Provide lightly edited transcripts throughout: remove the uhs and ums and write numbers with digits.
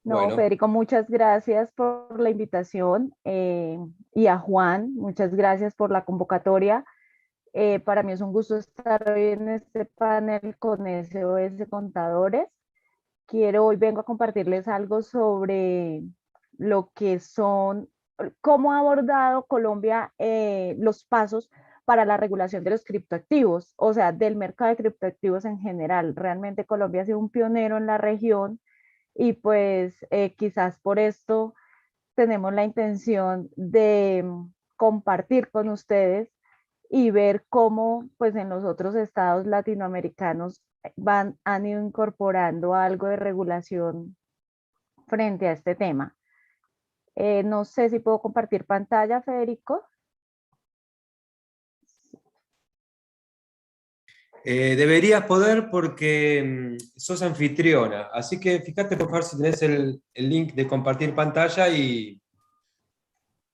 No, Bueno, Federico, muchas gracias por la invitación y a Juan, muchas gracias por la convocatoria. Para mí es un gusto estar hoy en este panel con SOS Contadores. Hoy vengo a compartirles algo sobre lo que son, cómo ha abordado Colombia los pasos para la regulación de los criptoactivos, o sea, del mercado de criptoactivos en general. Realmente Colombia ha sido un pionero en la región y pues quizás por esto tenemos la intención de compartir con ustedes y ver cómo pues en los otros estados latinoamericanos han ido incorporando algo de regulación frente a este tema. No sé si puedo compartir pantalla, Federico. deberías poder porque sos anfitriona, así que fíjate por favor si tenés el link de compartir pantalla y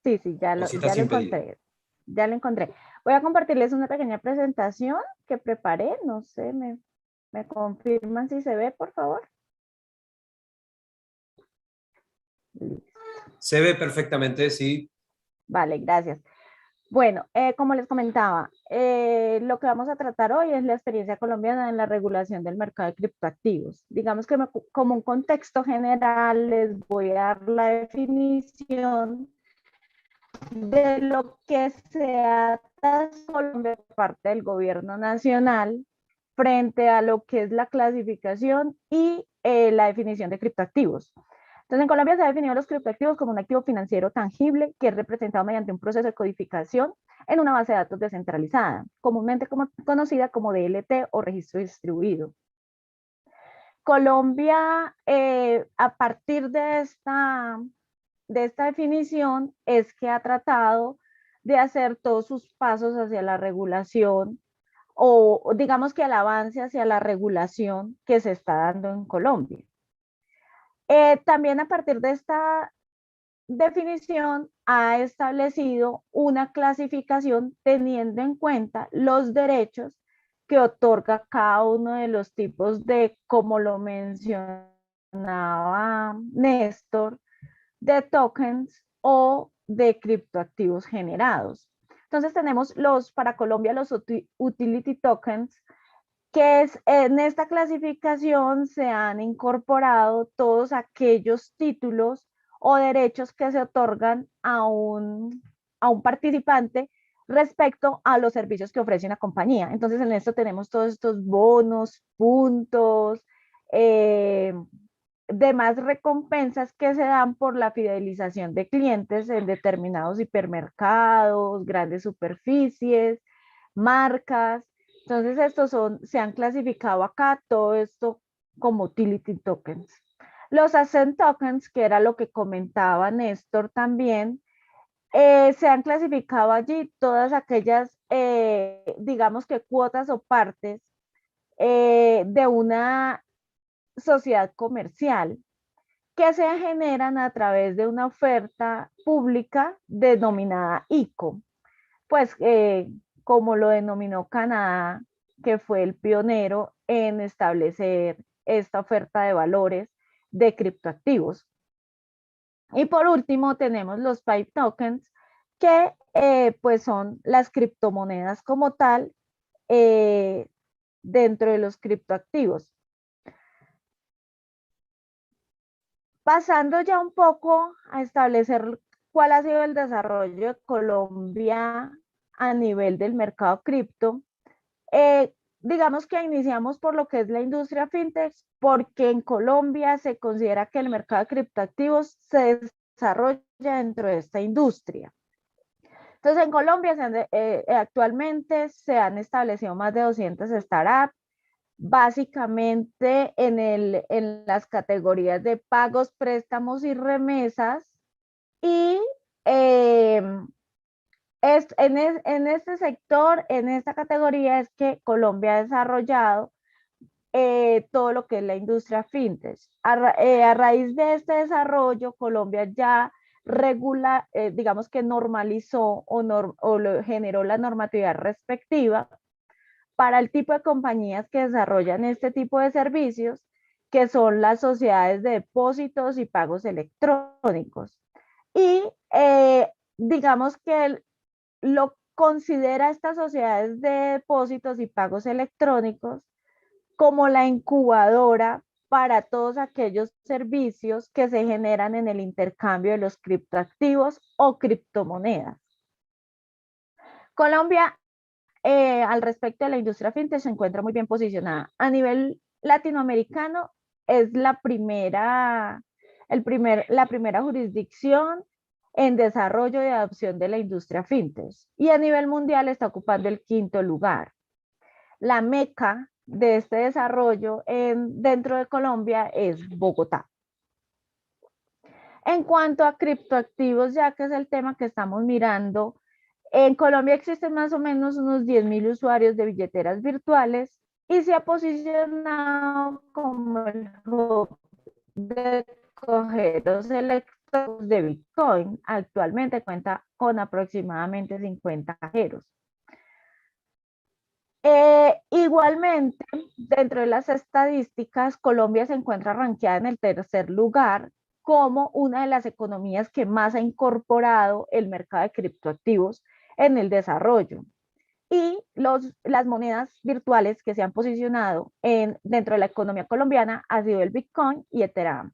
Sí, sí, o si ya estás lo impedido. encontré. Ya lo encontré. Voy a compartirles una pequeña presentación que preparé. No sé, me confirman si se ve, por favor. Se ve perfectamente, sí. Vale, gracias. Bueno, como les comentaba, lo que vamos a tratar hoy es la experiencia colombiana en la regulación del mercado de criptoactivos. Digamos que como un contexto general les voy a dar la definición de lo que se ata Colombia por parte del gobierno nacional frente a lo que es la clasificación y la definición de criptoactivos. Entonces, en Colombia se ha definido los criptoactivos como un activo financiero tangible que es representado mediante un proceso de codificación en una base de datos descentralizada, comúnmente conocida como DLT o registro distribuido. Colombia, a partir de esta definición, es que ha tratado de hacer todos sus pasos hacia la regulación o digamos que el avance hacia la regulación que se está dando en Colombia. También a partir de esta definición ha establecido una clasificación teniendo en cuenta los derechos que otorga cada uno de los tipos de, como lo mencionaba Néstor, de tokens o de criptoactivos generados. Entonces tenemos para Colombia los utility tokens, que es en esta clasificación se han incorporado todos aquellos títulos o derechos que se otorgan a un participante respecto a los servicios que ofrece una compañía. Entonces en esto tenemos todos estos bonos, puntos, eh, demás recompensas que se dan por la fidelización de clientes en determinados hipermercados, grandes superficies, marcas. Entonces, se han clasificado acá todo esto como utility tokens. Los asset tokens, que era lo que comentaba Néstor también, se han clasificado allí todas aquellas, digamos que cuotas o partes de una sociedad comercial que se generan a través de una oferta pública denominada ICO. Pues como lo denominó Canadá, que fue el pionero en establecer esta oferta de valores de criptoactivos. Y por último tenemos los pipe tokens, que pues son las criptomonedas como tal dentro de los criptoactivos. Pasando ya un poco a establecer cuál ha sido el desarrollo de Colombia a nivel del mercado cripto, digamos que iniciamos por lo que es la industria fintech, porque en Colombia se considera que el mercado de criptoactivos se desarrolla dentro de esta industria. Entonces, en Colombia actualmente se han establecido más de 200 startups, básicamente en las categorías de pagos, préstamos y remesas. Y eh, en este sector, en esta categoría, es que Colombia ha desarrollado todo lo que es la industria fintech. A raíz de este desarrollo, Colombia ya regula, digamos que normalizó generó la normatividad respectiva para el tipo de compañías que desarrollan este tipo de servicios, que son las sociedades de depósitos y pagos electrónicos. Y digamos que lo considera estas sociedades de depósitos y pagos electrónicos como la incubadora para todos aquellos servicios que se generan en el intercambio de los criptoactivos o criptomonedas. Colombia, al respecto de la industria fintech, se encuentra muy bien posicionada. A nivel latinoamericano, es la primera jurisdicción en desarrollo y adopción de la industria fintech. Y a nivel mundial está ocupando el 5º lugar. La meca de este desarrollo dentro de Colombia es Bogotá. En cuanto a criptoactivos, ya que es el tema que estamos mirando, en Colombia existen más o menos unos 10.000 usuarios de billeteras virtuales y se ha posicionado como el hub de cojeros electrónicos de Bitcoin. Actualmente cuenta con aproximadamente 50 cajeros. Igualmente, dentro de las estadísticas, Colombia se encuentra rankeada en el 3er lugar como una de las economías que más ha incorporado el mercado de criptoactivos en el desarrollo. Y las monedas virtuales que se han posicionado dentro de la economía colombiana ha sido el Bitcoin y Ethereum.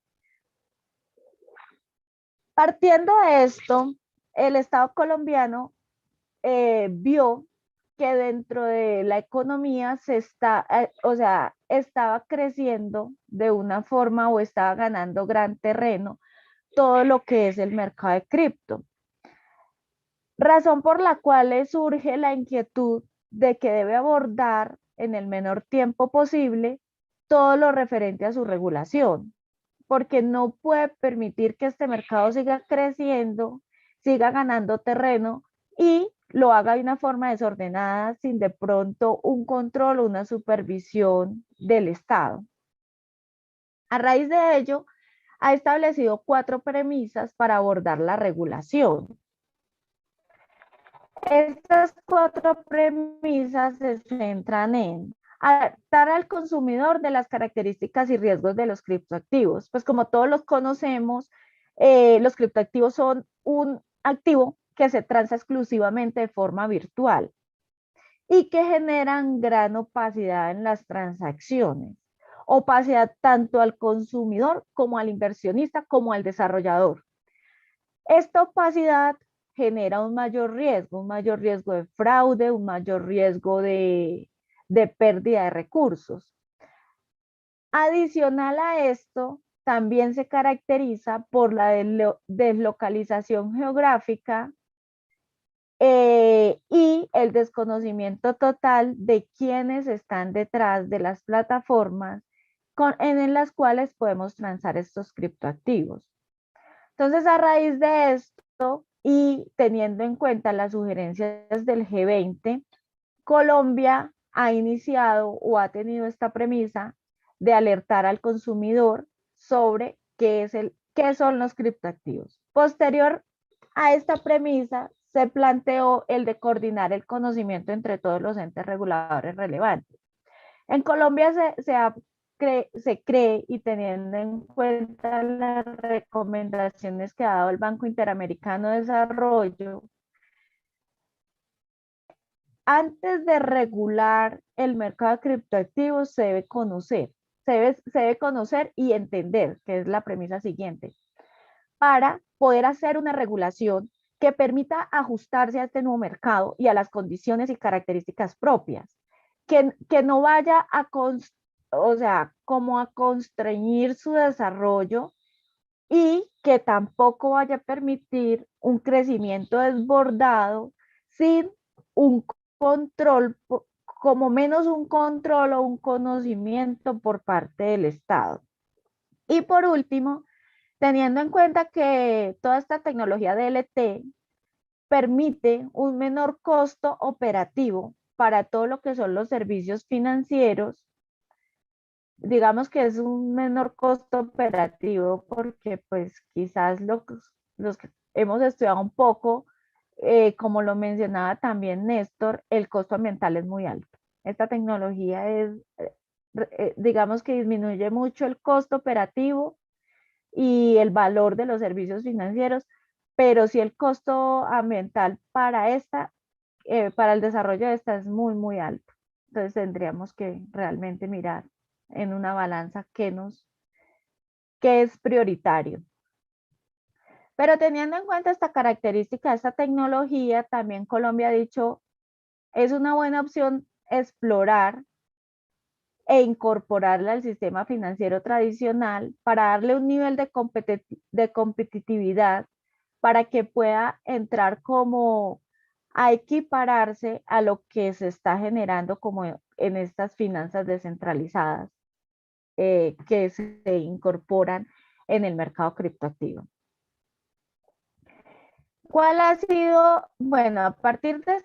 Partiendo de esto, el Estado colombiano vio que dentro de la economía estaba creciendo de una forma o estaba ganando gran terreno todo lo que es el mercado de cripto. Razón por la cual surge la inquietud de que debe abordar en el menor tiempo posible todo lo referente a su regulación, porque no puede permitir que este mercado siga creciendo, siga ganando terreno y lo haga de una forma desordenada, sin de pronto un control o una supervisión del Estado. A raíz de ello, ha establecido 4 premisas para abordar la regulación. Estas 4 premisas se centran en adaptar al consumidor de las características y riesgos de los criptoactivos. Pues como todos los conocemos, los criptoactivos son un activo que se transa exclusivamente de forma virtual y que generan gran opacidad en las transacciones. Opacidad tanto al consumidor como al inversionista como al desarrollador. Esta opacidad genera un mayor riesgo de fraude, un mayor riesgo de pérdida de recursos. Adicional a esto, también se caracteriza por la deslocalización geográfica y el desconocimiento total de quienes están detrás de las plataformas en las cuales podemos transar estos criptoactivos. Entonces, a raíz de esto y teniendo en cuenta las sugerencias del G20, Colombia ha iniciado o ha tenido esta premisa de alertar al consumidor sobre qué son los criptoactivos. Posterior a esta premisa, se planteó el de coordinar el conocimiento entre todos los entes reguladores relevantes. En Colombia se cree y teniendo en cuenta las recomendaciones que ha dado el Banco Interamericano de Desarrollo, antes de regular el mercado de criptoactivos se debe conocer, se debe conocer y entender, que es la premisa siguiente, para poder hacer una regulación que permita ajustarse a este nuevo mercado y a las condiciones y características propias, que no vaya como a constreñir su desarrollo y que tampoco vaya a permitir un crecimiento desbordado sin un control, como menos un control o un conocimiento por parte del Estado. Y por último, teniendo en cuenta que toda esta tecnología DLT permite un menor costo operativo para todo lo que son los servicios financieros, digamos que es un menor costo operativo porque pues quizás los que hemos estudiado un poco, como lo mencionaba también Néstor, el costo ambiental es muy alto. Esta tecnología digamos que disminuye mucho el costo operativo y el valor de los servicios financieros, pero sí el costo ambiental para para el desarrollo de esta es muy, muy alto. Entonces tendríamos que realmente mirar en una balanza qué es prioritario. Pero teniendo en cuenta esta característica, esta tecnología, también Colombia ha dicho, es una buena opción explorar e incorporarla al sistema financiero tradicional para darle un nivel de competitividad para que pueda entrar como a equipararse a lo que se está generando como en estas finanzas descentralizadas que se incorporan en el mercado criptoactivo. ¿Cuál ha sido, bueno, a partir de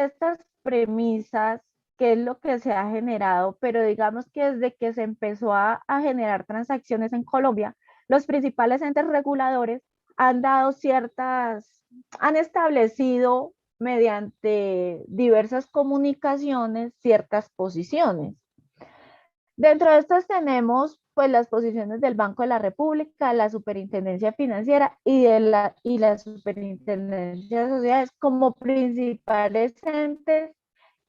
estas premisas, qué es lo que se ha generado? Pero digamos que desde que se empezó a generar transacciones en Colombia, los principales entes reguladores han dado han establecido mediante diversas comunicaciones ciertas posiciones. Dentro de estas tenemos pues las posiciones del Banco de la República, la Superintendencia Financiera y la Superintendencia de Sociedades como principales entes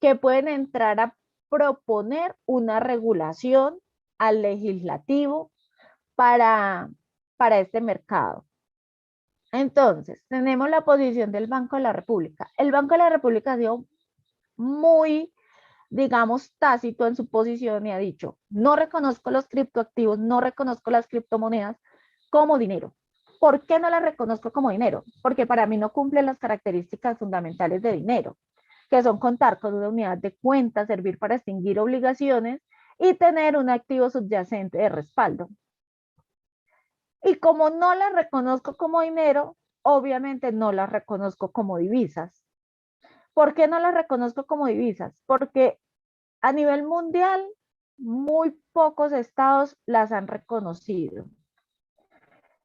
que pueden entrar a proponer una regulación al legislativo para, para este mercado. Entonces, tenemos la posición del Banco de la República. El Banco de la República ha sido muy, digamos, tácito en su posición y ha dicho, no reconozco los criptoactivos, no reconozco las criptomonedas como dinero. ¿Por qué no las reconozco como dinero? Porque para mí no cumplen las características fundamentales de dinero, que son contar con una unidad de cuenta, servir para extinguir obligaciones y tener un activo subyacente de respaldo. Y como no las reconozco como dinero, obviamente no las reconozco como divisas. ¿Por qué no las reconozco como divisas? Porque a nivel mundial, muy pocos estados las han reconocido.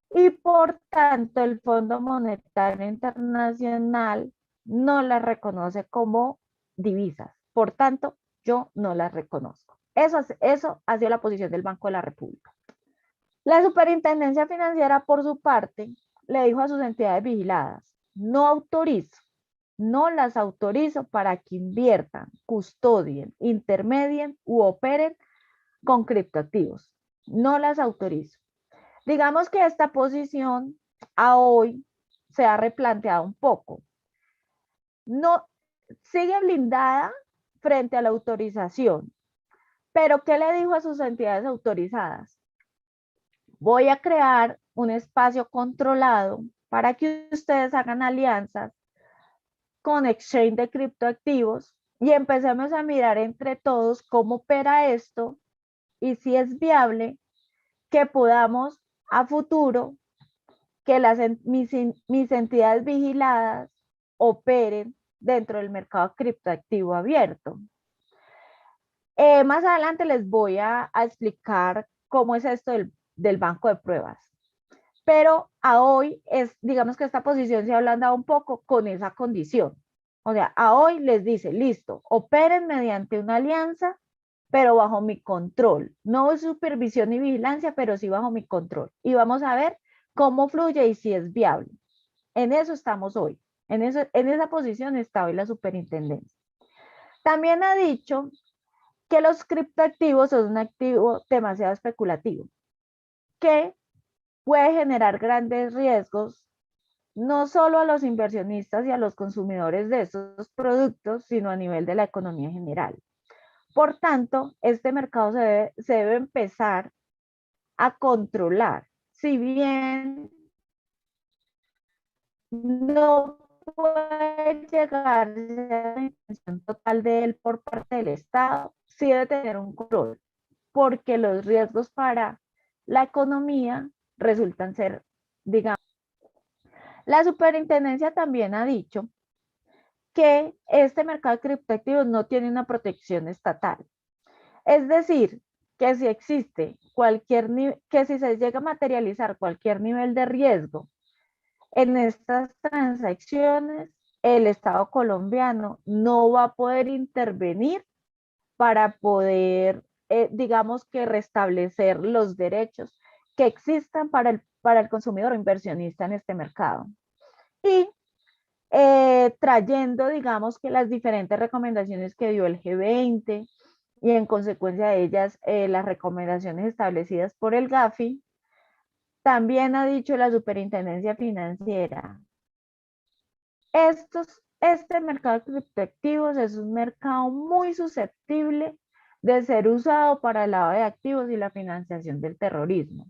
Y por tanto, el Fondo Monetario Internacional no las reconoce como divisas. Por tanto, yo no las reconozco. Eso ha sido la posición del Banco de la República. La Superintendencia Financiera, por su parte, le dijo a sus entidades vigiladas, no autorizo, no las autorizo para que inviertan, custodien, intermedien u operen con criptoactivos. No las autorizo. Digamos que esta posición a hoy se ha replanteado un poco. No sigue blindada frente a la autorización, pero ¿qué le dijo a sus entidades autorizadas? Voy a crear un espacio controlado para que ustedes hagan alianzas con exchange de criptoactivos y empecemos a mirar entre todos cómo opera esto y si es viable que podamos a futuro que mis entidades vigiladas operen dentro del mercado criptoactivo abierto. Más adelante les voy a explicar cómo es esto del banco de pruebas. Pero a hoy digamos que esta posición se ha ablandado un poco con esa condición. O sea, a hoy les dice, listo, operen mediante una alianza, pero bajo mi control. No supervisión ni vigilancia, pero sí bajo mi control. Y vamos a ver cómo fluye y si es viable. En eso estamos hoy. En esa posición está hoy la superintendencia. También ha dicho que los criptoactivos son un activo demasiado especulativo, que puede generar grandes riesgos, no solo a los inversionistas y a los consumidores de estos productos, sino a nivel de la economía general. Por tanto, este mercado se debe empezar a controlar. Si bien no puede llegar a la intención total de él por parte del Estado, sí debe tener un control, porque los riesgos para la economía resultan ser, digamos, la superintendencia también ha dicho que este mercado de criptoactivos no tiene una protección estatal. Es decir, que si existe que si se llega a materializar cualquier nivel de riesgo en estas transacciones, el Estado colombiano no va a poder intervenir para poder digamos que restablecer los derechos que existan para el consumidor o inversionista en este mercado. Y trayendo, digamos que las diferentes recomendaciones que dio el G20 y en consecuencia de ellas las recomendaciones establecidas por el GAFI, también ha dicho la Superintendencia Financiera, este mercado de criptoactivos es un mercado muy susceptible de ser usado para el lavado de activos y la financiación del terrorismo.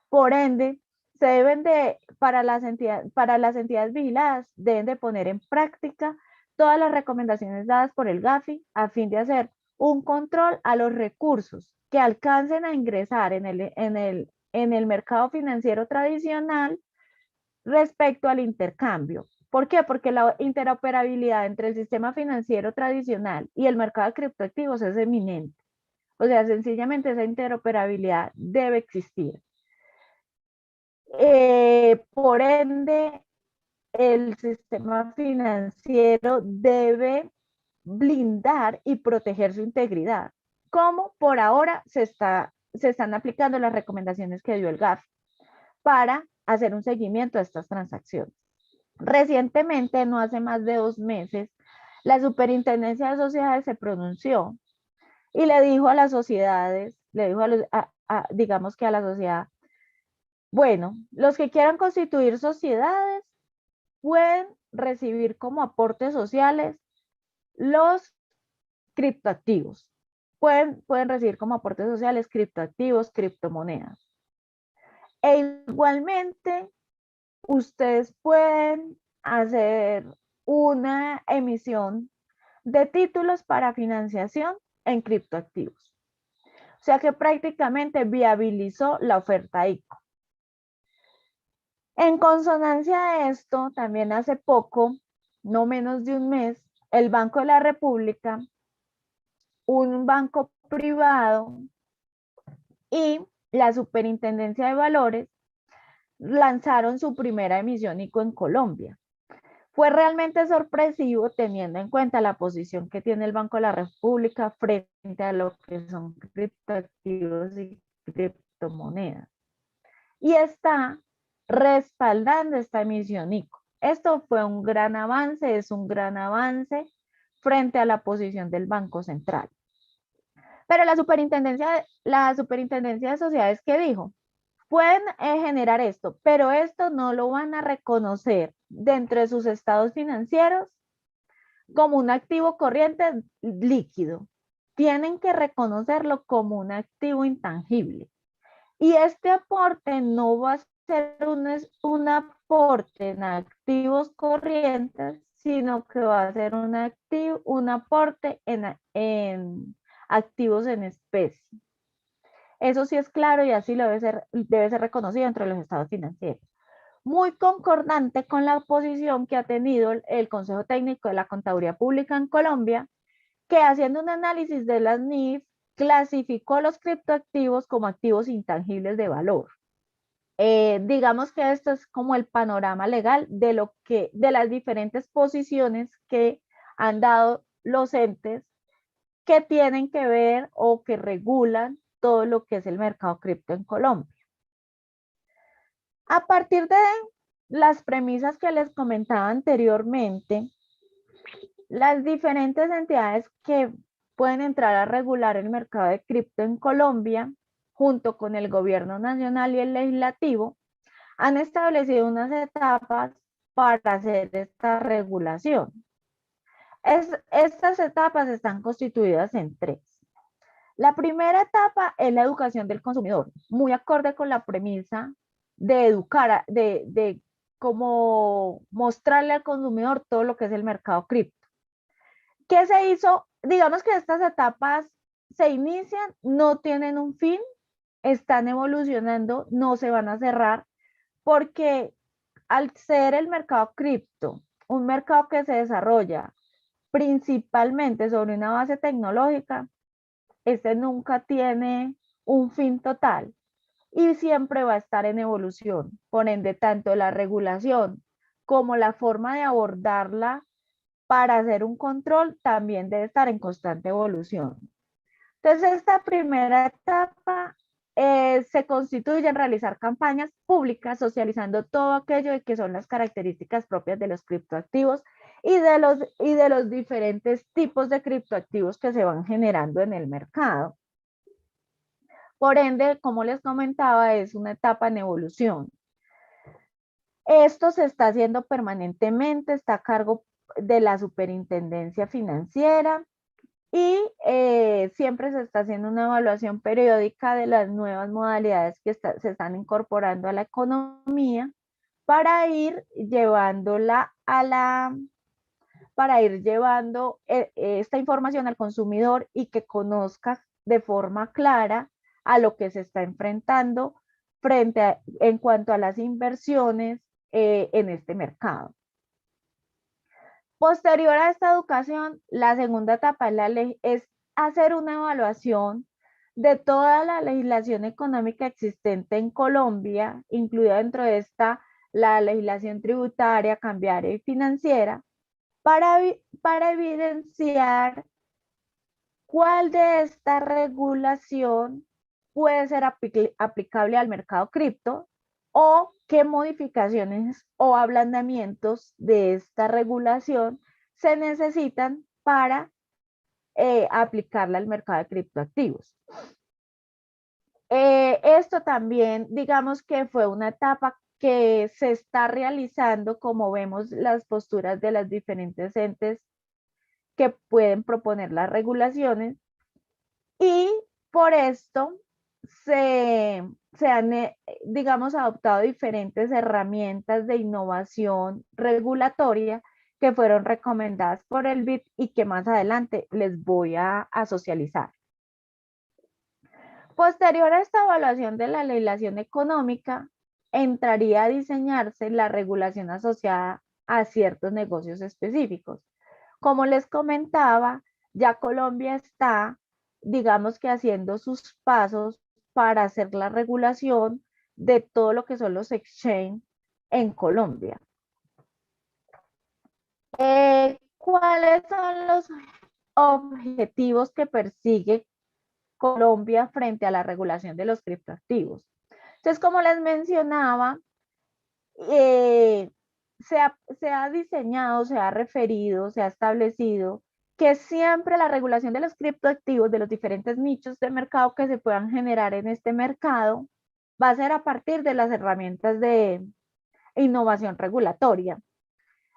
Por ende, para las entidades vigiladas, deben de poner en práctica todas las recomendaciones dadas por el GAFI a fin de hacer un control a los recursos que alcancen a ingresar en el mercado financiero tradicional respecto al intercambio. ¿Por qué? Porque la interoperabilidad entre el sistema financiero tradicional y el mercado de criptoactivos es eminente. O sea, sencillamente esa interoperabilidad debe existir. Por ende, el sistema financiero debe blindar y proteger su integridad, como por ahora se están aplicando las recomendaciones que dio el GAFI para hacer un seguimiento a estas transacciones. Recientemente, no hace más de 2 meses, la Superintendencia de Sociedades se pronunció y le dijo a las sociedades, le dijo digamos que a la sociedad, bueno, los que quieran constituir sociedades pueden recibir como aportes sociales los criptoactivos. Pueden recibir como aportes sociales criptoactivos, criptomonedas. E igualmente, ustedes pueden hacer una emisión de títulos para financiación en criptoactivos. O sea que prácticamente viabilizó la oferta ICO. En consonancia de esto, también hace poco, no menos de un mes, el Banco de la República, un banco privado y la Superintendencia de Valores lanzaron su primera emisión ICO en Colombia. Fue realmente sorpresivo teniendo en cuenta la posición que tiene el Banco de la República frente a lo que son criptoactivos y criptomonedas. Y está respaldando esta emisión ICO. Esto fue un gran avance, es un gran avance frente a la posición del Banco Central. Pero la superintendencia de sociedades, ¿qué dijo? Pueden generar esto, pero esto no lo van a reconocer dentro de sus estados financieros como un activo corriente líquido. Tienen que reconocerlo como un activo intangible. Y este aporte no va a ser un aporte en activos corrientes, sino que va a ser un aporte en activos en especie. Eso sí es claro y así debe ser reconocido entre los estados financieros. Muy concordante con la posición que ha tenido el Consejo Técnico de la Contaduría Pública en Colombia, que haciendo un análisis de las NIF, clasificó los criptoactivos como activos intangibles de valor. Digamos que esto es como el panorama legal de las diferentes posiciones que han dado los entes que tienen que ver o que regulan todo lo que es el mercado cripto en Colombia. A partir de las premisas que les comentaba anteriormente, las diferentes entidades que pueden entrar a regular el mercado de cripto en Colombia, junto con el gobierno nacional y el legislativo, han establecido unas etapas para hacer esta regulación. Estas etapas están constituidas en 3. La primera etapa es la educación del consumidor, muy acorde con la premisa de educar, de cómo mostrarle al consumidor todo lo que es el mercado cripto. ¿Qué se hizo? Digamos que estas etapas se inician, no tienen un fin, están evolucionando, no se van a cerrar, porque al ser el mercado cripto, un mercado que se desarrolla principalmente sobre una base tecnológica, este nunca tiene un fin total y siempre va a estar en evolución. Por ende, tanto la regulación como la forma de abordarla para hacer un control también debe estar en constante evolución. Entonces, esta primera etapa se constituye en realizar campañas públicas socializando todo aquello de que son las características propias de los criptoactivos y de los diferentes tipos de criptoactivos que se van generando en el mercado. Por ende, como les comentaba, es una etapa en evolución. Esto se está haciendo permanentemente, está a cargo de la Superintendencia Financiera y siempre se está haciendo una evaluación periódica de las nuevas modalidades que se están incorporando a la economía para ir llevándola a para ir llevando esta información al consumidor y que conozca de forma clara a lo que se está enfrentando en cuanto a las inversiones en este mercado. Posterior a esta educación, la segunda etapa de la ley es hacer una evaluación de toda la legislación económica existente en Colombia, incluida dentro de esta la legislación tributaria, cambiaria y financiera, para evidenciar cuál de esta regulación puede ser aplicable al mercado cripto o qué modificaciones o ablandamientos de esta regulación se necesitan para aplicarla al mercado de criptoactivos. Esto también, digamos que fue una etapa que se está realizando, como vemos las posturas de las diferentes entes que pueden proponer las regulaciones, y por esto se han, digamos, adoptado diferentes herramientas de innovación regulatoria que fueron recomendadas por el BID y que más adelante les voy a socializar. Posterior a esta evaluación de la legislación económica, entraría a diseñarse la regulación asociada a ciertos negocios específicos. Como les comentaba, ya Colombia está, digamos que haciendo sus pasos para hacer la regulación de todo lo que son los exchange en Colombia. ¿Cuáles son los objetivos que persigue Colombia frente a la regulación de los criptoactivos? Entonces, como les mencionaba, se ha diseñado, se ha referido, se ha establecido que siempre la regulación de los criptoactivos, de los diferentes nichos de mercado que se puedan generar en este mercado, va a ser a partir de las herramientas de innovación regulatoria,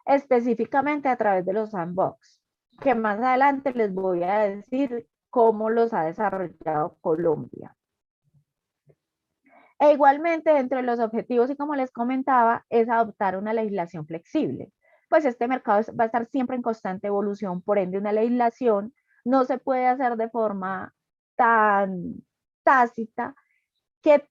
específicamente a través de los sandbox, que más adelante les voy a decir cómo los ha desarrollado Colombia. E igualmente, dentro de los objetivos, y como les comentaba, es adoptar una legislación flexible. Pues este mercado va a estar siempre en constante evolución, por ende una legislación no se puede hacer de forma tan tácita que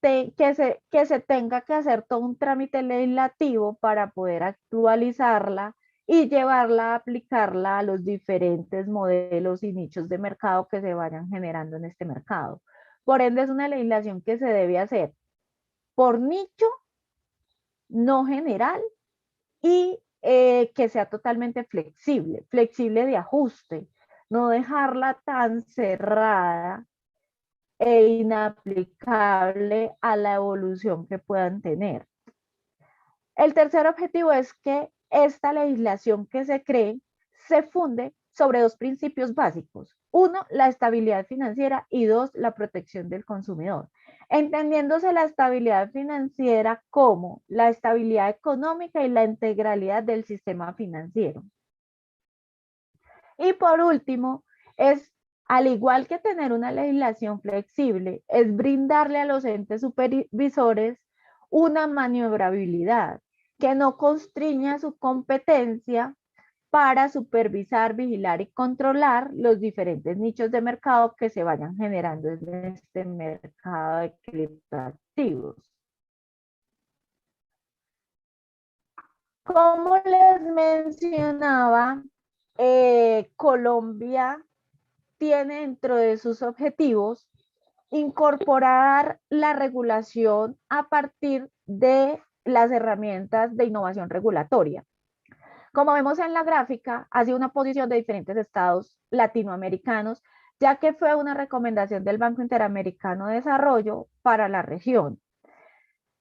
se tenga que hacer todo un trámite legislativo para poder actualizarla y llevarla a aplicarla a los diferentes modelos y nichos de mercado que se vayan generando en este mercado. Por ende, es una legislación que se debe hacer por nicho, no general, y que sea totalmente flexible, flexible de ajuste, no dejarla tan cerrada e inaplicable a la evolución que puedan tener. El tercer objetivo es que esta legislación que se cree se funde sobre dos principios básicos. Uno, la estabilidad financiera y dos, la protección del consumidor. Entendiéndose la estabilidad financiera como la estabilidad económica y la integralidad del sistema financiero. Y por último, es, al igual que tener una legislación flexible, es brindarle a los entes supervisores una maniobrabilidad que no constriña su competencia para supervisar, vigilar y controlar los diferentes nichos de mercado que se vayan generando en este mercado de criptoactivos. Como les mencionaba, Colombia tiene dentro de sus objetivos incorporar la regulación a partir de las herramientas de innovación regulatoria. Como vemos en la gráfica, ha sido una posición de diferentes estados latinoamericanos ya que fue una recomendación del Banco Interamericano de Desarrollo para la región.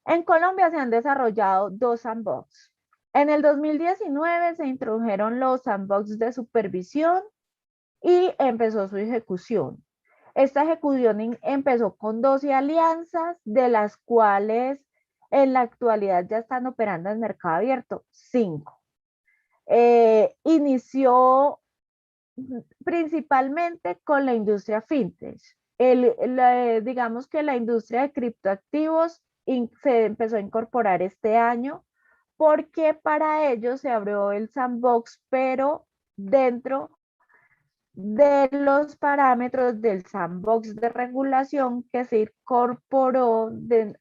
En Colombia se han desarrollado dos sandbox. En el 2019 se introdujeron los sandbox de supervisión y empezó su ejecución. Esta ejecución empezó con 12 alianzas, de las cuales en la actualidad ya están operando en mercado abierto 5. Inició principalmente con la industria fintech. Digamos que la industria de criptoactivos se empezó a incorporar este año porque para ello se abrió el sandbox, pero dentro de los parámetros del sandbox de regulación que se incorporó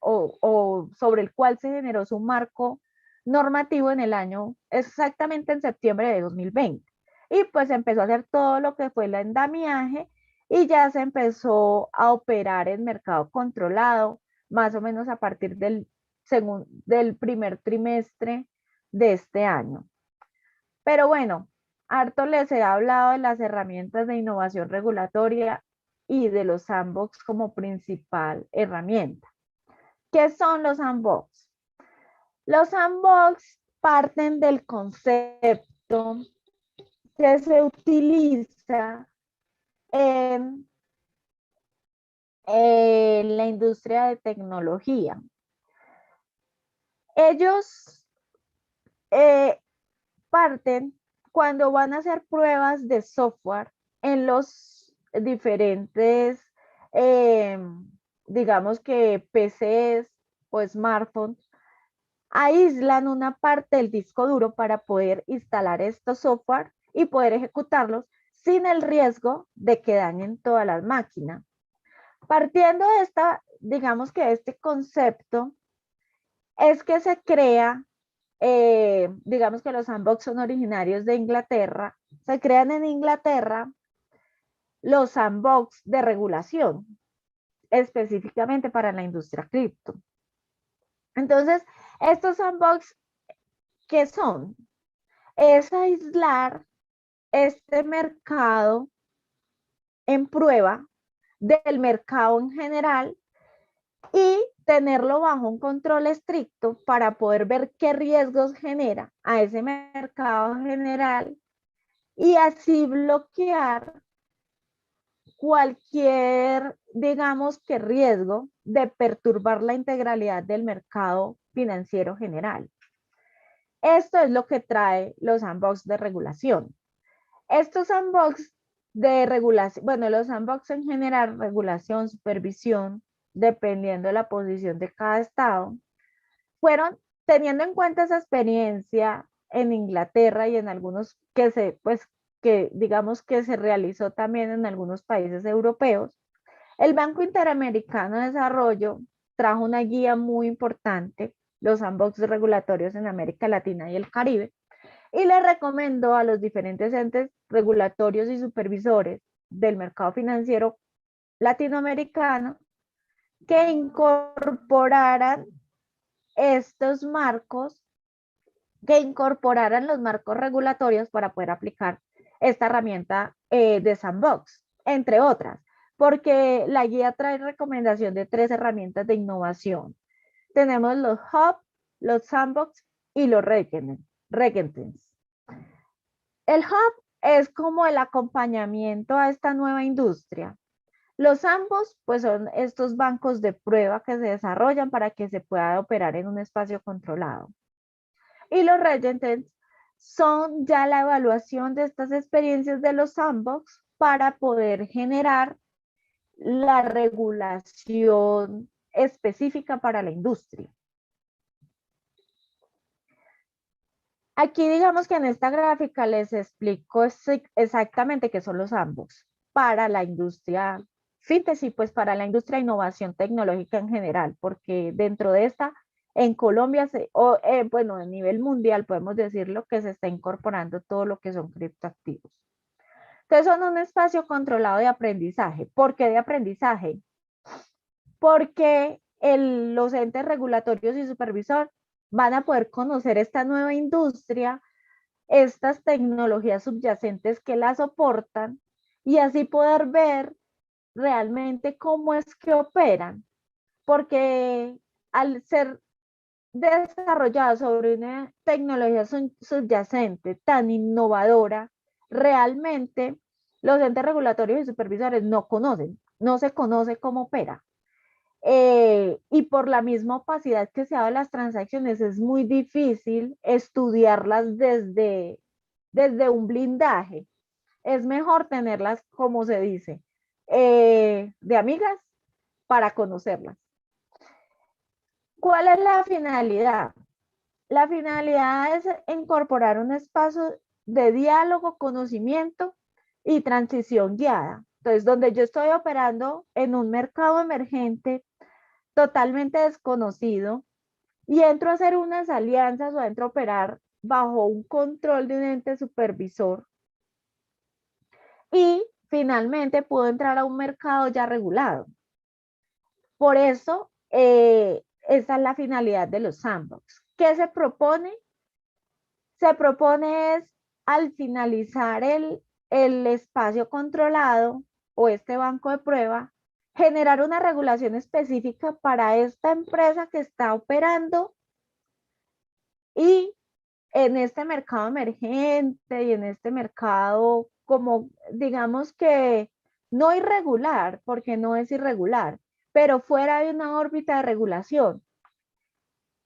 o sobre el cual se generó su marco normativo en el año, exactamente en septiembre de 2020. Y pues empezó a hacer todo lo que fue el andamiaje y ya se empezó a operar en mercado controlado, más o menos a partir del primer trimestre de este año. Pero bueno, harto les he hablado de las herramientas de innovación regulatoria y de los sandbox como principal herramienta. ¿Qué son los sandbox? Los sandbox parten del concepto que se utiliza en la industria de tecnología. Ellos parten cuando van a hacer pruebas de software en los diferentes, digamos que PCs o smartphones, aíslan una parte del disco duro para poder instalar estos software y poder ejecutarlos sin el riesgo de que dañen todas las máquinas. Partiendo de digamos que este concepto, es que se crea, digamos que los sandbox son originarios de Inglaterra, se crean en Inglaterra los sandbox de regulación, específicamente para la industria cripto. Entonces, estos sandbox, ¿qué son? Es aislar este mercado en prueba del mercado en general y tenerlo bajo un control estricto para poder ver qué riesgos genera a ese mercado general y así bloquear cualquier, digamos que riesgo de perturbar la integralidad del mercado financiero general. Esto es lo que trae los sandbox de regulación. Estos sandbox de regulación, bueno, los sandbox en general, regulación, supervisión, dependiendo de la posición de cada estado, fueron teniendo en cuenta esa experiencia en Inglaterra y en algunos que digamos que se realizó también en algunos países europeos. El Banco Interamericano de Desarrollo trajo una guía muy importante, los sandbox regulatorios en América Latina y el Caribe, y le recomendó a los diferentes entes regulatorios y supervisores del mercado financiero latinoamericano que incorporaran estos marcos, que incorporaran los marcos regulatorios para poder aplicar esta herramienta de sandbox, entre otras, porque la guía trae recomendación de 3 herramientas de innovación. Tenemos los hub, los sandbox y los regentens. El hub es como el acompañamiento a esta nueva industria. Los ambos, pues son estos bancos de prueba que se desarrollan para que se pueda operar en un espacio controlado. Y los regentens son ya la evaluación de estas experiencias de los sandbox para poder generar la regulación específica para la industria. Aquí digamos que en esta gráfica les explico exactamente qué son los sandbox para la industria fintech y pues para la industria de innovación tecnológica en general, porque dentro de esta, en Colombia, bueno, a nivel mundial podemos decirlo que se está incorporando todo lo que son criptoactivos. Entonces son un espacio controlado de aprendizaje. ¿Por qué de aprendizaje? Porque los entes regulatorios y supervisor van a poder conocer esta nueva industria, estas tecnologías subyacentes que la soportan y así poder ver realmente cómo es que operan, porque al ser desarrollado sobre una tecnología subyacente tan innovadora, realmente los entes regulatorios y supervisores no conocen, no se conoce cómo opera. Y por la misma opacidad que se da de las transacciones, es muy difícil estudiarlas desde un blindaje. Es mejor tenerlas, como se dice, de amigas para conocerlas. ¿Cuál es la finalidad? La finalidad es incorporar un espacio de diálogo, conocimiento y transición guiada. Entonces, donde yo estoy operando en un mercado emergente totalmente desconocido y entro a hacer unas alianzas o entro a operar bajo un control de un ente supervisor y finalmente puedo entrar a un mercado ya regulado. Por eso, esa es la finalidad de los sandbox. ¿Qué se propone? Se propone es al finalizar el espacio controlado o este banco de prueba, generar una regulación específica para esta empresa que está operando y en este mercado emergente y en este mercado como digamos que no irregular, porque no es irregular, pero fuera de una órbita de regulación.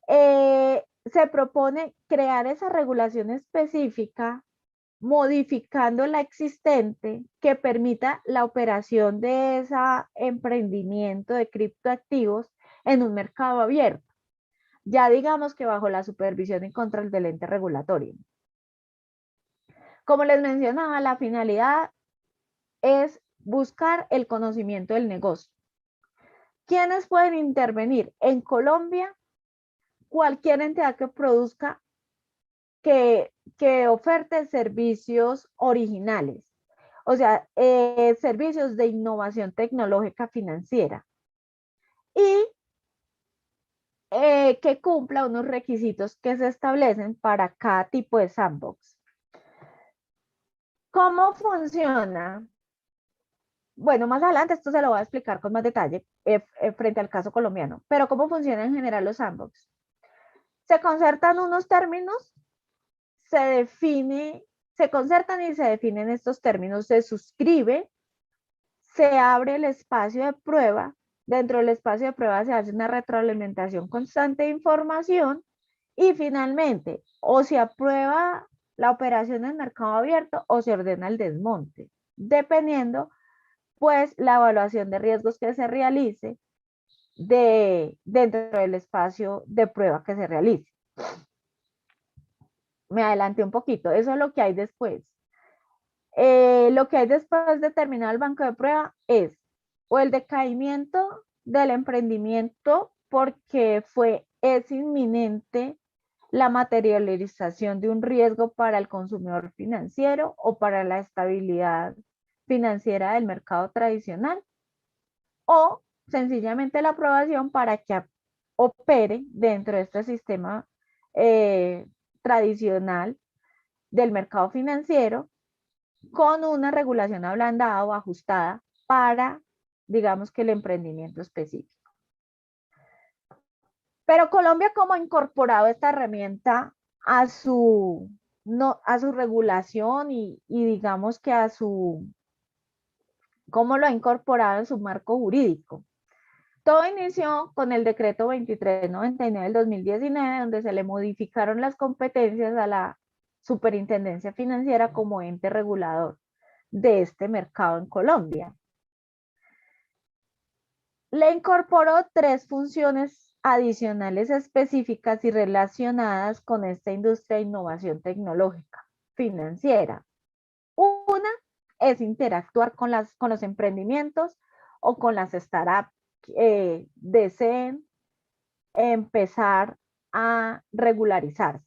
Se propone crear esa regulación específica modificando la existente que permita la operación de ese emprendimiento de criptoactivos en un mercado abierto, ya digamos que bajo la supervisión y control del ente regulatorio. Como les mencionaba, la finalidad es buscar el conocimiento del negocio. ¿Quiénes pueden intervenir? En Colombia, cualquier entidad que produzca, que oferte servicios originales, o sea, servicios de innovación tecnológica financiera y que cumpla unos requisitos que se establecen para cada tipo de sandbox. ¿Cómo funciona? Bueno, más adelante esto se lo voy a explicar con más detalle frente al caso colombiano, pero ¿cómo funcionan en general los sandbox? Se concertan unos términos, se concertan y se definen estos términos, se suscribe, se abre el espacio de prueba, dentro del espacio de prueba se hace una retroalimentación constante de información y finalmente o se aprueba la operación en mercado abierto o se ordena el desmonte, dependiendo pues la evaluación de riesgos que se realice dentro del espacio de prueba que se realice. Me adelanté un poquito, eso es lo que hay después. Lo que hay después de terminar el banco de prueba es o el decaimiento del emprendimiento porque es inminente la materialización de un riesgo para el consumidor financiero o para la estabilidad financiera del mercado tradicional, o sencillamente la aprobación para que opere dentro de este sistema tradicional del mercado financiero con una regulación ablandada o ajustada para, digamos que el emprendimiento específico. Pero Colombia, ¿cómo ha incorporado esta herramienta a su, no, a su regulación y digamos que a su, cómo lo ha incorporado en su marco jurídico? Todo inició con el decreto 2399 del 2019, donde se le modificaron las competencias a la Superintendencia Financiera como ente regulador de este mercado en Colombia. Le incorporó 3 funciones adicionales específicas y relacionadas con esta industria de innovación tecnológica financiera. Una es interactuar con los emprendimientos o con las startups deseen empezar a regularizarse.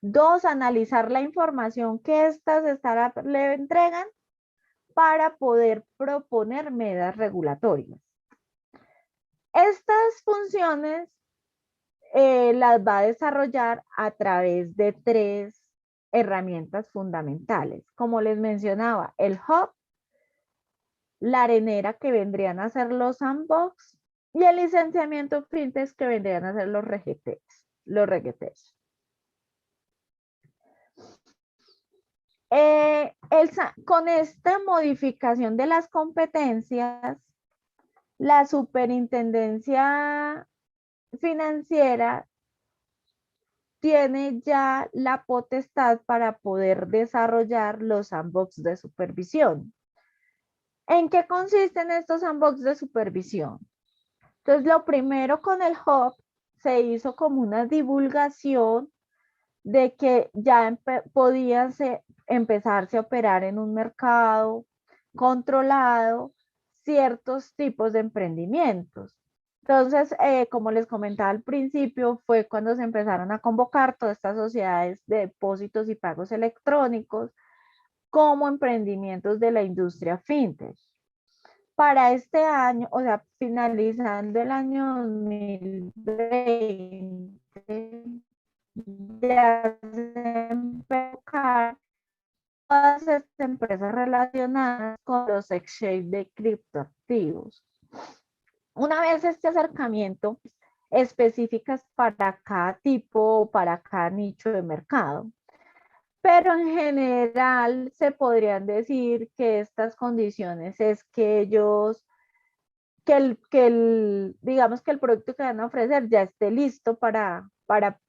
2, analizar la información que estas startups le entregan para poder proponer medidas regulatorias. Estas funciones las va a desarrollar a través de 3 herramientas fundamentales. Como les mencionaba, el hub, la arenera, que vendrían a ser los sandbox, y el licenciamiento fintech, que vendrían a ser los reguetes. Con esta modificación de las competencias, la superintendencia financiera tiene ya la potestad para poder desarrollar los sandbox de supervisión. ¿En qué consisten estos sandbox de supervisión? Entonces, lo primero, con el hub se hizo como una divulgación de que ya podían empezarse a operar en un mercado controlado ciertos tipos de emprendimientos. Entonces, como les comentaba al principio, fue cuando se empezaron a convocar todas estas sociedades de depósitos y pagos electrónicos como emprendimientos de la industria fintech. Para este año, o sea, finalizando el año 2020, ya se empezaron todas estas empresas relacionadas con los exchanges de criptoactivos. Una vez este acercamiento, específicas para cada tipo, para cada nicho de mercado, pero en general se podrían decir que estas condiciones es que ellos, digamos que el producto que van a ofrecer ya esté listo para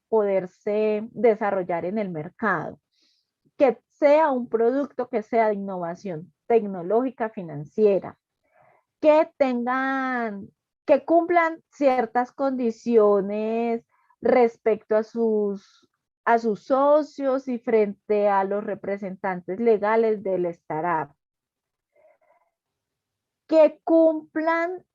poderse desarrollar en el mercado, que sea un producto que sea de innovación tecnológica financiera, que tengan, que cumplan ciertas condiciones respecto a sus socios y frente a los representantes legales del startup, que cumplan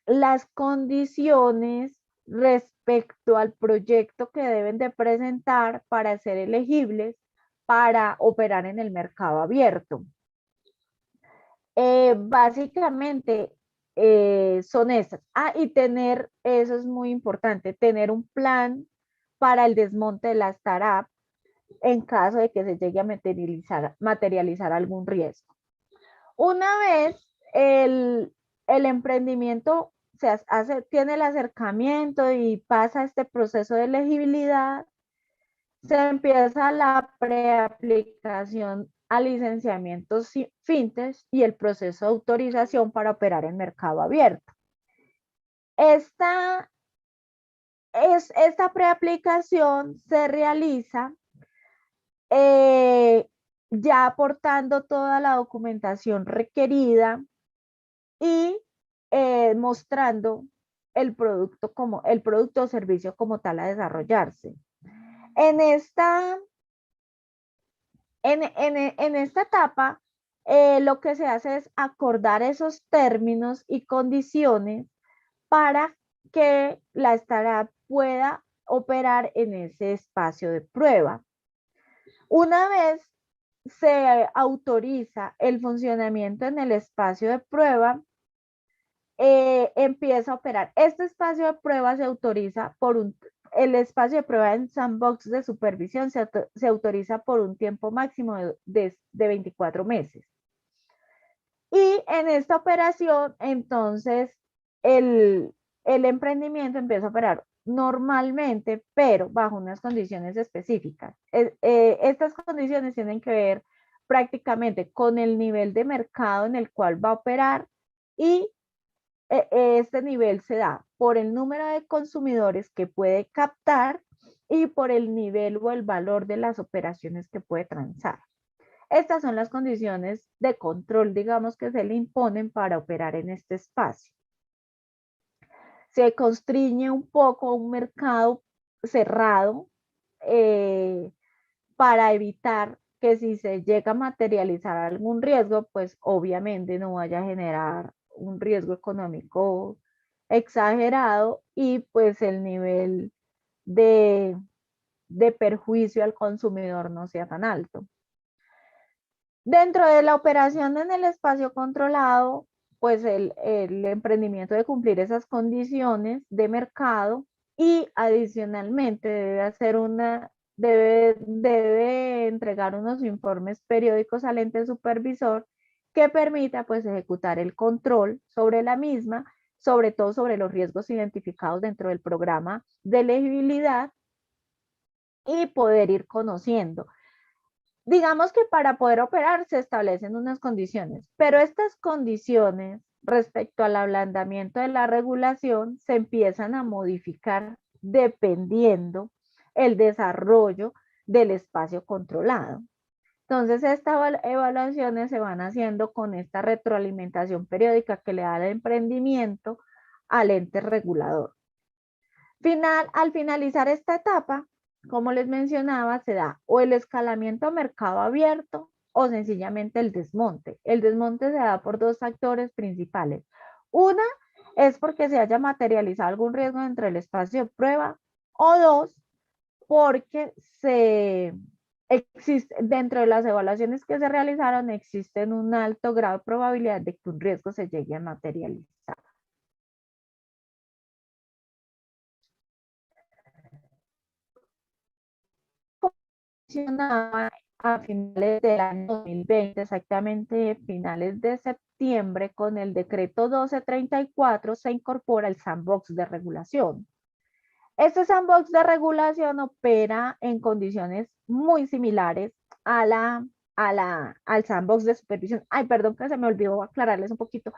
las condiciones respecto al proyecto que deben de presentar para ser elegibles para operar en el mercado abierto. Básicamente son estas. Y tener, eso es muy importante, tener un plan para el desmonte de la startup en caso de que se llegue a materializar algún riesgo. Una vez el emprendimiento tiene el acercamiento y pasa este proceso de elegibilidad, se empieza la preaplicación a licenciamientos fintech y el proceso de autorización para operar en mercado abierto. Esta preaplicación se realiza ya aportando toda la documentación requerida y mostrando el producto o servicio como tal a desarrollarse. En esta etapa, lo que se hace es acordar esos términos y condiciones para que la startup pueda operar en ese espacio de prueba. Una vez se autoriza el funcionamiento en el espacio de prueba, empieza a operar. Este espacio de prueba se autoriza el espacio de prueba en sandbox de supervisión se autoriza por un tiempo máximo de 24 meses. Y en esta operación, entonces, el emprendimiento empieza a operar normalmente, pero bajo unas condiciones específicas. Estas condiciones tienen que ver prácticamente con el nivel de mercado en el cual va a operar, y este nivel se da por el número de consumidores que puede captar y por el nivel o el valor de las operaciones que puede transar. Estas son las condiciones de control, digamos, que se le imponen para operar en este espacio. Se constriñe un poco un mercado cerrado para evitar que si se llega a materializar algún riesgo, pues obviamente no vaya a generar un riesgo económico exagerado y pues el nivel de perjuicio al consumidor no sea tan alto. Dentro de la operación en el espacio controlado, pues el emprendimiento debe cumplir esas condiciones de mercado y adicionalmente debe entregar unos informes periódicos al ente supervisor que permita pues ejecutar el control sobre la misma, sobre todo sobre los riesgos identificados dentro del programa de elegibilidad y poder ir conociendo. Digamos que para poder operar se establecen unas condiciones, pero estas condiciones respecto al ablandamiento de la regulación se empiezan a modificar dependiendo el desarrollo del espacio controlado. Entonces, estas evaluaciones se van haciendo con esta retroalimentación periódica que le da el emprendimiento al ente regulador. Al finalizar esta etapa, como les mencionaba, se da o el escalamiento a mercado abierto o sencillamente el desmonte. El desmonte se da por dos factores principales. Una es porque se haya materializado algún riesgo dentro del espacio de prueba, o dos, porque dentro de las evaluaciones que se realizaron existen un alto grado de probabilidad de que un riesgo se llegue a materializar. A finales del año 2020, exactamente finales de septiembre, con el decreto 1234 se incorpora el sandbox de regulación. Este sandbox de regulación opera en condiciones muy similares al sandbox de supervisión. Ay, perdón que se me olvidó aclararles un poquito.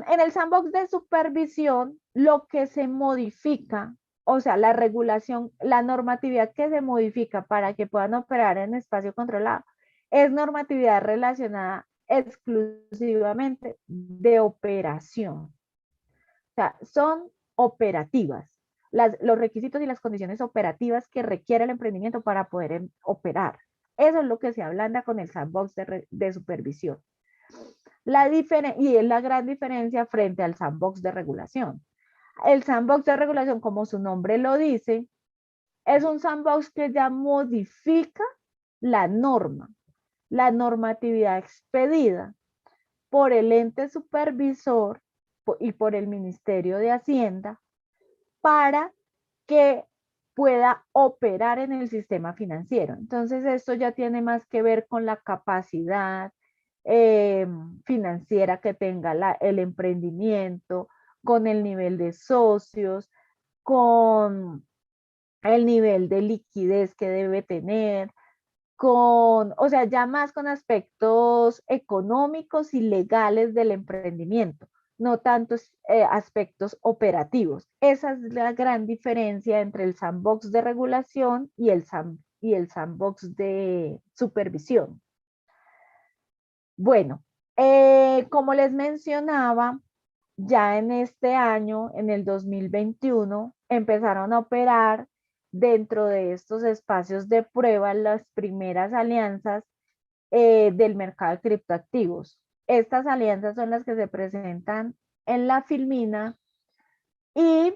En el sandbox de supervisión, lo que se modifica, o sea, la regulación, la normatividad que se modifica para que puedan operar en espacio controlado, es normatividad relacionada exclusivamente de operación. O sea, son operativas. Los requisitos y las condiciones operativas que requiere el emprendimiento para poder operar. Eso es lo que se ablanda con el sandbox de supervisión. Y es la gran diferencia frente al sandbox de regulación. El sandbox de regulación, como su nombre lo dice, es un sandbox que ya modifica la norma, la normatividad expedida por el ente supervisor y por el Ministerio de Hacienda para que pueda operar en el sistema financiero. Entonces, esto ya tiene más que ver con la capacidad financiera que tenga el emprendimiento, con el nivel de socios, con el nivel de liquidez que debe tener, o sea, ya más con aspectos económicos y legales del emprendimiento, no tantos aspectos operativos. Esa es la gran diferencia entre el sandbox de regulación y el sandbox de supervisión. Bueno, como les mencionaba, ya en este año, en el 2021, empezaron a operar dentro de estos espacios de prueba las primeras alianzas del mercado de criptoactivos. Estas alianzas son las que se presentan en la Filmina y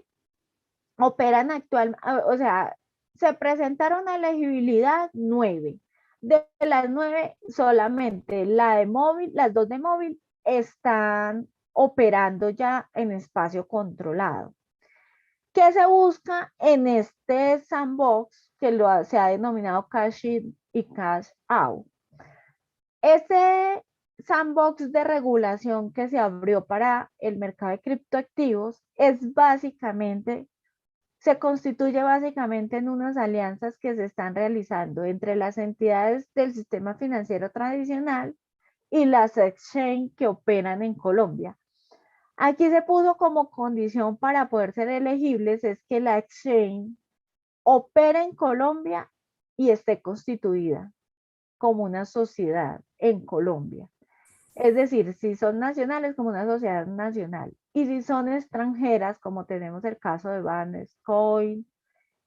operan o sea, se presentaron a elegibilidad 9. De las 9, solamente las dos de móvil están operando ya en espacio controlado. ¿Qué se busca en este sandbox que se ha denominado Cash In y Cash Out? Este sandbox de regulación que se abrió para el mercado de criptoactivos se constituye básicamente en unas alianzas que se están realizando entre las entidades del sistema financiero tradicional y las exchange que operan en Colombia. Aquí se puso como condición para poder ser elegibles es que la exchange opera en Colombia y esté constituida como una sociedad en Colombia. Es decir, si son nacionales, como una sociedad nacional. Y si son extranjeras, como tenemos el caso de Banescoin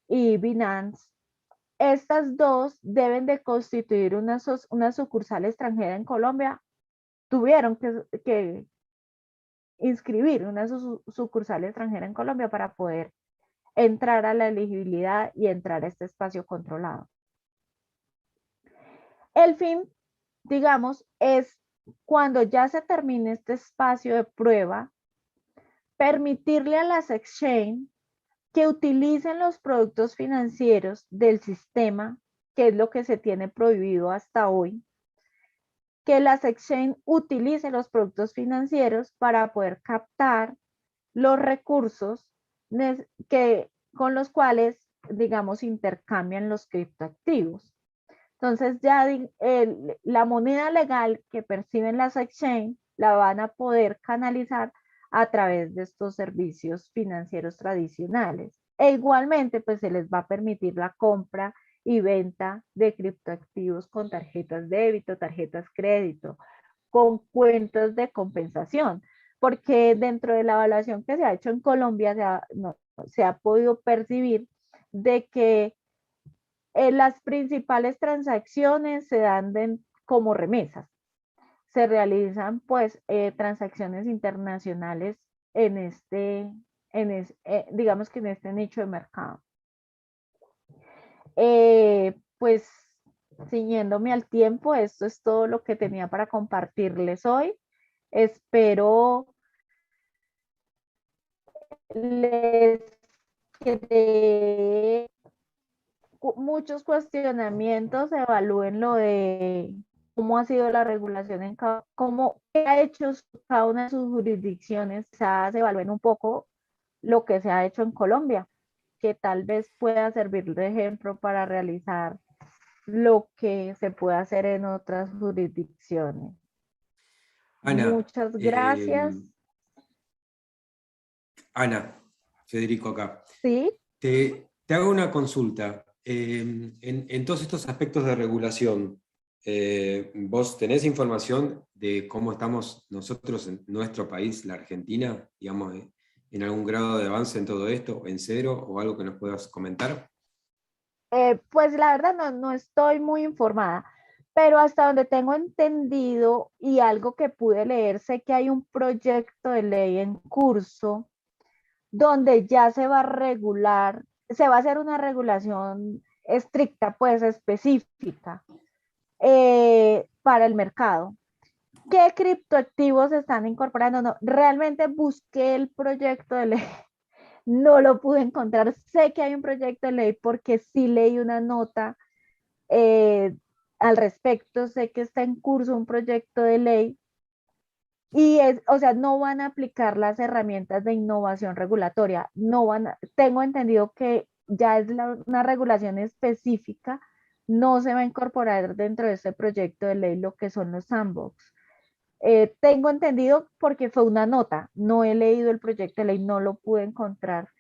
y Binance, estas dos deben de constituir una sucursal extranjera en Colombia. Tuvieron que inscribir una sucursal extranjera en Colombia para poder entrar a la elegibilidad y entrar a este espacio controlado. El fin, digamos, es cuando ya se termine este espacio de prueba, permitirle a las exchange que utilicen los productos financieros del sistema, que es lo que se tiene prohibido hasta hoy, que las exchange utilicen los productos financieros para poder captar los recursos con los cuales, digamos, intercambian los criptoactivos. Entonces ya la moneda legal que perciben las exchange la van a poder canalizar a través de estos servicios financieros tradicionales. E igualmente, pues se les va a permitir la compra y venta de criptoactivos con tarjetas débito, tarjetas crédito, con cuentas de compensación, porque dentro de la evaluación que se ha hecho en Colombia se ha podido percibir de que las principales transacciones se dan como remesas. Se realizan pues transacciones internacionales en digamos que en este nicho de mercado. Pues ciñéndome al tiempo, esto es todo lo que tenía para compartirles hoy. Espero les quede muchos cuestionamientos, evalúen lo de cómo ha sido la regulación en cómo ha hecho cada una de sus jurisdicciones, quizás evalúen un poco lo que se ha hecho en Colombia, que tal vez pueda servir de ejemplo para realizar lo que se puede hacer en otras jurisdicciones. Ana, Muchas gracias. Ana, Federico acá. Sí. Te hago una consulta. En todos estos aspectos de regulación, ¿vos tenés información de cómo estamos nosotros en nuestro país, la Argentina, digamos, en algún grado de avance en todo esto, en cero, o algo que nos puedas comentar? Pues la verdad no estoy muy informada, pero hasta donde tengo entendido y algo que pude leer, sé que hay un proyecto de ley en curso donde ya se va a regular, se va a hacer una regulación estricta, pues específica para el mercado. ¿Qué criptoactivos se están incorporando? No, realmente busqué el proyecto de ley, no lo pude encontrar. Sé que hay un proyecto de ley porque sí leí una nota al respecto, sé que está en curso un proyecto de ley y o sea, no van a aplicar las herramientas de innovación regulatoria, tengo entendido que ya es una regulación específica, no se va a incorporar dentro de este proyecto de ley lo que son los sandbox. Tengo entendido porque fue una nota, no he leído el proyecto de ley, no lo pude encontrar,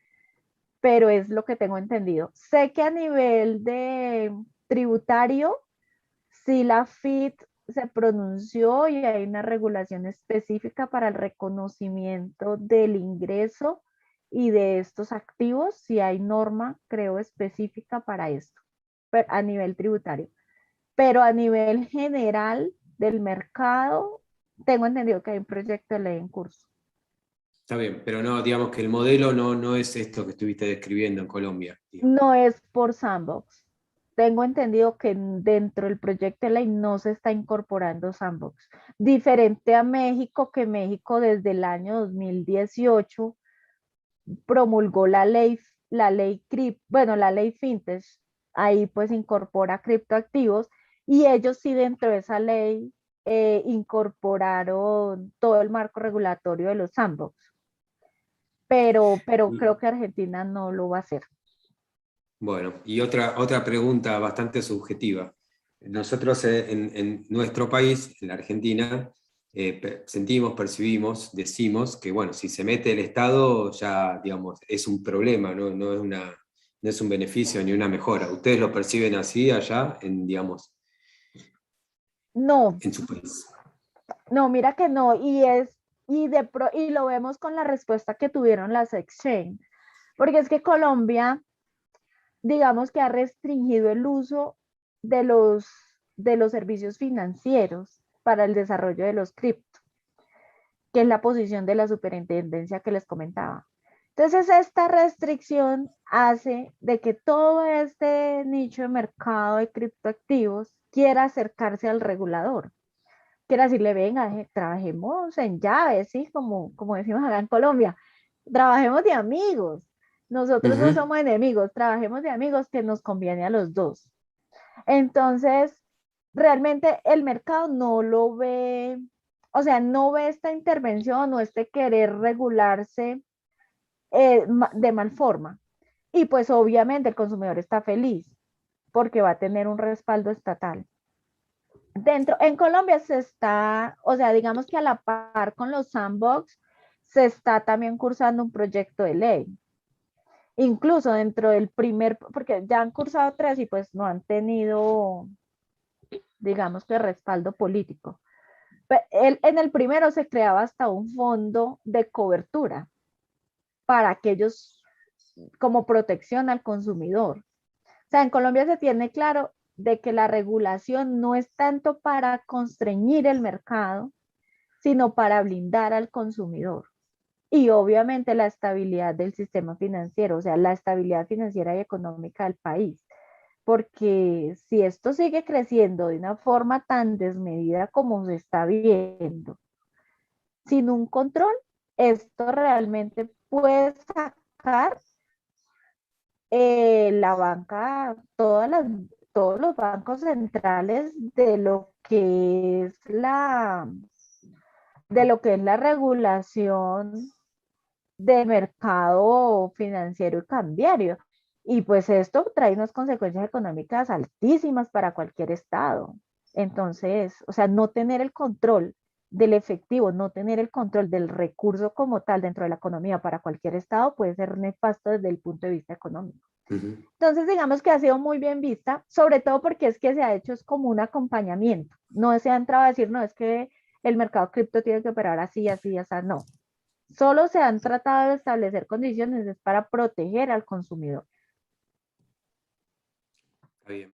pero es lo que tengo entendido. Sé que a nivel de tributario, sí la FIT se pronunció y hay una regulación específica para el reconocimiento del ingreso y de estos activos, sí hay norma, creo, específica para esto, a nivel tributario. Pero a nivel general del mercado, tengo entendido que hay un proyecto de ley en curso. Está bien, pero no, digamos que el modelo no es esto que estuviste describiendo en Colombia, digamos. No es por sandbox. Tengo entendido que dentro del proyecto de ley no se está incorporando sandbox. Diferente a México, que México desde el año 2018 promulgó la ley fintech, ahí pues incorpora criptoactivos y ellos sí dentro de esa ley incorporaron todo el marco regulatorio de los sandbox, pero creo que Argentina no lo va a hacer. Bueno, y otra pregunta bastante subjetiva. Nosotros en nuestro país, en la Argentina, sentimos, percibimos, decimos que, bueno, si se mete el Estado ya, digamos, es un problema, no es un beneficio ni una mejora. ¿Ustedes lo perciben así allá, digamos, No, en su país? no, mira que no, y lo vemos con la respuesta que tuvieron las exchange, porque es que Colombia, digamos que ha restringido el uso de los servicios financieros para el desarrollo de los criptos, que es la posición de la superintendencia que les comentaba. Entonces, esta restricción hace de que todo este nicho de mercado de criptoactivos quiera acercarse al regulador. Quiere decirle, venga, trabajemos en llaves, ¿sí? Como decimos acá en Colombia, trabajemos de amigos. Nosotros no somos enemigos, trabajemos de amigos que nos conviene a los dos. Entonces, realmente el mercado no lo ve, o sea, no ve esta intervención o este querer regularse de mal forma. Y pues obviamente el consumidor está feliz porque va a tener un respaldo estatal. En Colombia se está, o sea, digamos que a la par con los sandbox, se está también cursando un proyecto de ley. Incluso dentro del primer, porque ya han cursado tres y pues no han tenido, digamos que respaldo político. En el primero se creaba hasta un fondo de cobertura para aquellos como protección al consumidor. O sea, en Colombia se tiene claro de que la regulación no es tanto para constreñir el mercado, sino para blindar al consumidor. Y obviamente la estabilidad del sistema financiero, o sea, la estabilidad financiera y económica del país. Porque si esto sigue creciendo de una forma tan desmedida como se está viendo, sin un control, esto realmente puede sacar la banca, todos los bancos centrales de lo que es la regulación del mercado financiero y cambiario. Y pues esto trae unas consecuencias económicas altísimas para cualquier estado. Entonces, o sea, no tener el control del efectivo, no tener el control del recurso como tal dentro de la economía para cualquier estado puede ser nefasto desde el punto de vista económico. Ujú. Entonces, digamos que ha sido muy bien vista, sobre todo porque es que se ha hecho es como un acompañamiento. No se ha entrado a decir, no, es que el mercado cripto tiene que operar así, así, así, no. Solo se han tratado de establecer condiciones es para proteger al consumidor. Está bien.